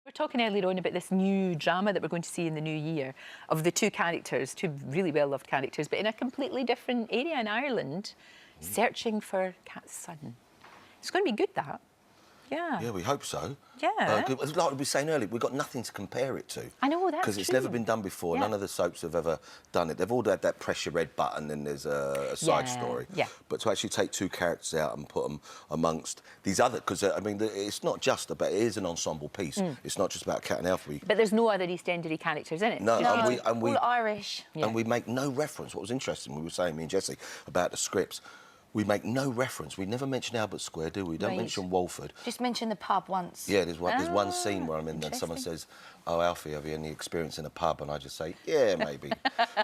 We're talking earlier on about this new drama that we're going to see in the new year of the two characters, two really well-loved characters, but in a completely different area in Ireland, searching for Kat's son. It's going to be good, that. Yeah. Yeah, we hope so. Yeah. Like we were saying earlier, we've got nothing to compare it to. I know, that's because it's never been done before. Yeah. None of the soaps have ever done it. They've all had that pressure red button and there's a side story. Yeah. But to actually take two characters out and put them amongst these other... Because, I mean, it's not just about... It is an ensemble piece. It's not just about Kat and Alfie. But there's no other East Endery characters in it. No, and we all Irish. Yeah. And we make no reference. What was interesting, we were saying, me and Jessie, about the scripts, we make no reference. We never mention Albert Square, do we? We don't mention Walford. Just mention the pub once. Yeah, there's one scene where I'm in there and someone says, "Oh, Alfie, have you any experience in a pub?" And I just say, "Yeah, maybe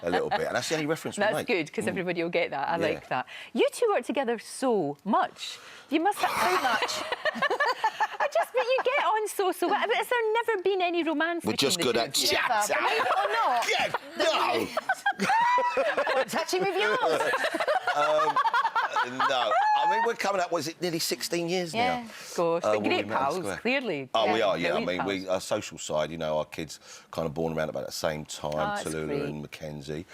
a little bit." And that's the only reference we make. That's good, because everybody will get that. I like that. You two work together so much. You must have... Too much. But you get on so well. But has there never been any romance We're just good at chat. Believe it or not. Yeah, no. Touching with yours. No. I mean, we're coming up, what is it, nearly 16 years now? Gosh, but we great met in pals, Square. clearly. Oh, we are, yeah. I Brilliant mean, our social side, you know, our kids kind of born around about the same time, Tallulah great. and Mackenzie.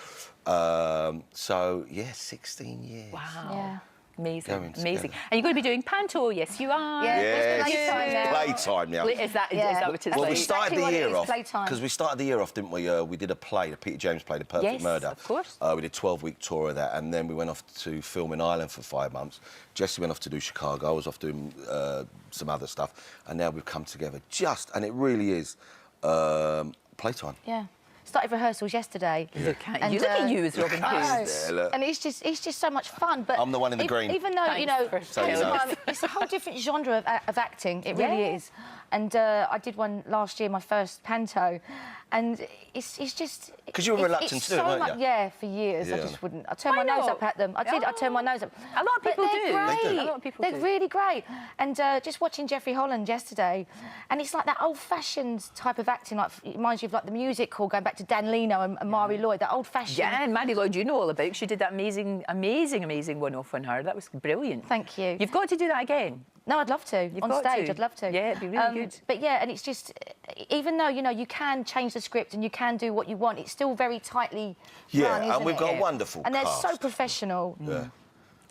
So, yeah, 16 years. Wow. Yeah. Amazing, amazing. And you're going to be doing panto, yes, you are. Yeah, Yes, playtime now. now. Is that what it's Well, like? we started the year off playtime. because we started the year off, didn't we? We did a play, the Peter James play, The Perfect Murder. Of course. We did a 12-week tour of that, and then we went off to film in Ireland for 5 months. Jessie went off to do Chicago. I was off doing some other stuff, and now we've come together and it really is playtime. Yeah. Started rehearsals yesterday. Look at you. Look at you as Robin Hood. Yeah, look. And it's just so much fun. But I'm the one in the green. Even though, you know, Thanks. it's a whole different genre of acting. It really is. And I did one last year, my first panto, and it's just... Because you were reluctant to do it, weren't you? Yeah, for years. I just wouldn't. I turned my nose up at them. I did. I turned my nose up. A lot of people do. They're great. A lot of people They're do. really great. And just watching Jeffrey Holland yesterday, and it's like that old-fashioned type of acting. Like, it reminds you of like the music hall, going back to Dan Leno and Mari Lloyd. That old-fashioned. Yeah, and Maddie Lloyd, you know all about. She did that amazing one-off on her. That was brilliant. Thank you. You've got to do that again. No, I'd love to. You've on got stage, to. I'd love to. Yeah, it'd be really good. But yeah, and it's just, even though, you know, you can change the script and you can do what you want, it's still very tightly run, isn't and we've it? got a wonderful And they're cast. so professional. Yeah.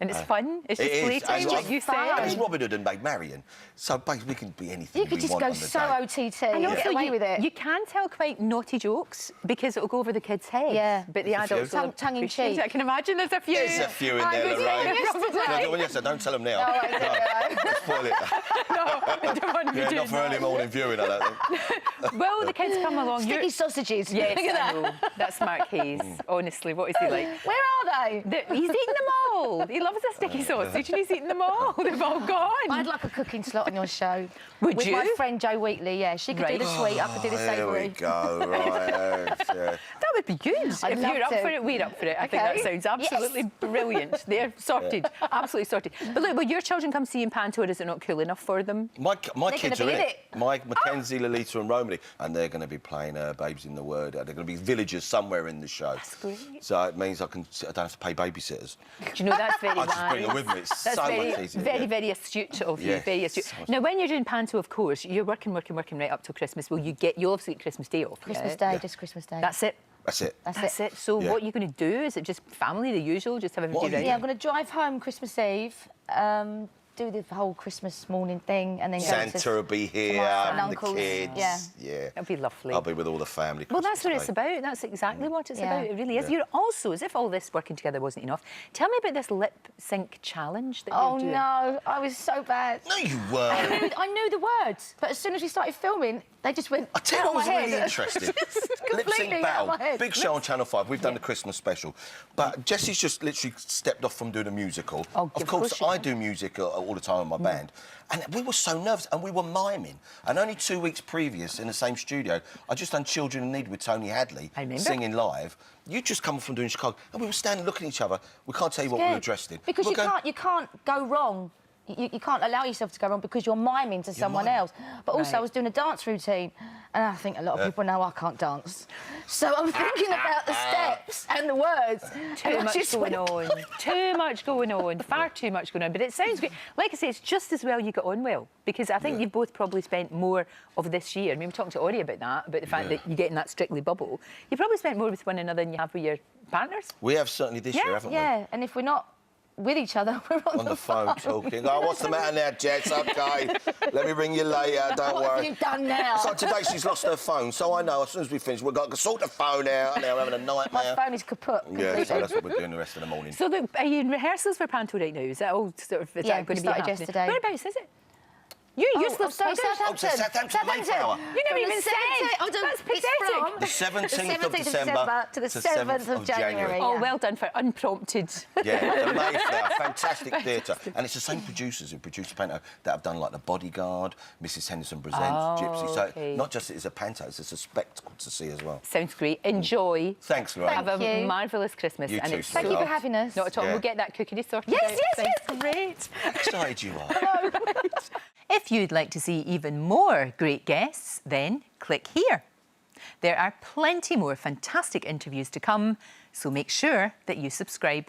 And it's fun. It's just It is. playtime, like you fun. said. And it's Robin Hood and Maid Marion. So basically, we can be anything You could we just want go on the so day. OTT And and also get away with it. You can tell quite naughty jokes because it'll go over the kids' heads. Yeah. But the There's a adults few. will Tongue in appreciate cheek. it. I can imagine there's a few. There's a few in I there, was Lorraine. yesterday. Yes, don't tell them now. Oh, I don't know. Spoil it. No, I don't want to be Yeah, doing not for early that. morning viewing, I don't think. Well, the kids come along. Sticky sausages. Yes, Look at I that. know. That's Mark Hayes. Honestly, what is he like? Where are they? He's eating them all. He loves a sticky sausage and he's eating them all. They've all gone. I'd like a cooking slot on your show. Would with you? my friend Jo Wheatley, yeah. She could do the sweet, I could do the There we savoury. go, right. Yeah. That would be good. I'd If love you're up to. for it, we're up for it. I think that Okay. sounds absolutely brilliant. They're sorted. Absolutely sorted. But look, will your children come see you in panto, or is it not cool enough for them? My They're kids gonna are be in in it. My Mackenzie, Lolita and Romany. And they're going to be playing Babes in the Word. They're going to be villagers somewhere in the show. That's great. So it means I don't have to pay babysitters. Do you know that's very I just bring wise. them with me. It's That's so very, much easier. very, yeah. very astute of you. Yeah, Very astute. so much. Now, when you're doing panto, of course, you're working right up till Christmas. Will you'll obviously get Christmas Day off. Christmas yeah? Day, just Christmas Day. That's it. That's it. That's it. So Yeah. what are you going to do? Is it just family, the usual? Just have everybody What are you ready? Yeah, I'm going to drive home Christmas Eve, do the whole Christmas morning thing, and then go to... Santa will be here, my and the uncles. kids. Yeah. Yeah. That'd be lovely. I'll be with all the family. Well, that's Christmas what it's Day. about. That's exactly what it's Yeah. about. It really is. Yeah. You're also, as if all this working together wasn't enough, tell me about this lip sync challenge that Oh, you're doing. no, I was so bad. No, you weren't. I knew the words, but as soon as we started filming, they just went I tell you out what of was my really head. interesting. Lip Completely sync out of battle. my head. Big show on Channel 5. We've done the Christmas special. But Jessie's just literally stepped off from doing a musical. Oh, of of course, course she I has. do music all the time in my band. And we were so nervous, and we were miming. And only 2 weeks previous, in the same studio, I just done Children in Need with Tony Hadley, I remember. singing live. You just come from doing Chicago, and we were standing looking at each other. We can't tell you what we were dressed in. Because We're going, you can't go wrong you can't allow yourself to go wrong because you're miming to someone else. But also, I was doing a dance routine, and I think a lot of people know I can't dance. So I'm thinking about the steps and the words. Too much going on. Too much going on. Far too much going on. But it sounds great. Like I say, it's just as well you got on well, because I think you've both probably spent more of this year. I mean, we're talking to Ori about that, about the fact that you get in that Strictly bubble. You probably spent more with one another than you have with your partners. We have certainly this year, haven't we? Yeah, and if we're not with each other, we're on the phone talking. Oh, what's the matter now, Jess? OK, let me ring you later, don't worry. What have you done now? So today she's lost her phone, so I know as soon as we finish, we've got to sort the phone out. Now we're having a nightmare. My phone is kaput. Yeah, so that's what we're doing the rest of the morning. So are you in rehearsals for panto right now? Is that all sort of going to be happening? Yesterday. Whereabouts is it? You're still Southampton. Southampton, Mayflower. You never even said. That's pathetic. The 17th of December to the 7th of January. Oh, well done for unprompted. Yeah, the Mayflower, fantastic theatre. And it's the same producers who produced Panto that have done, like, The Bodyguard, Mrs Henderson Presents, Gypsy. So not just it's a panto, it's a spectacle to see as well. Sounds great. Enjoy. Thanks, Lorraine. Have a marvellous Christmas. You too, Thank you for having us. Not at all. Yeah. We'll get that cookery sorted out. Yes. Great. Excited you are. If you'd like to see even more great guests, then click here. There are plenty more fantastic interviews to come, so make sure that you subscribe.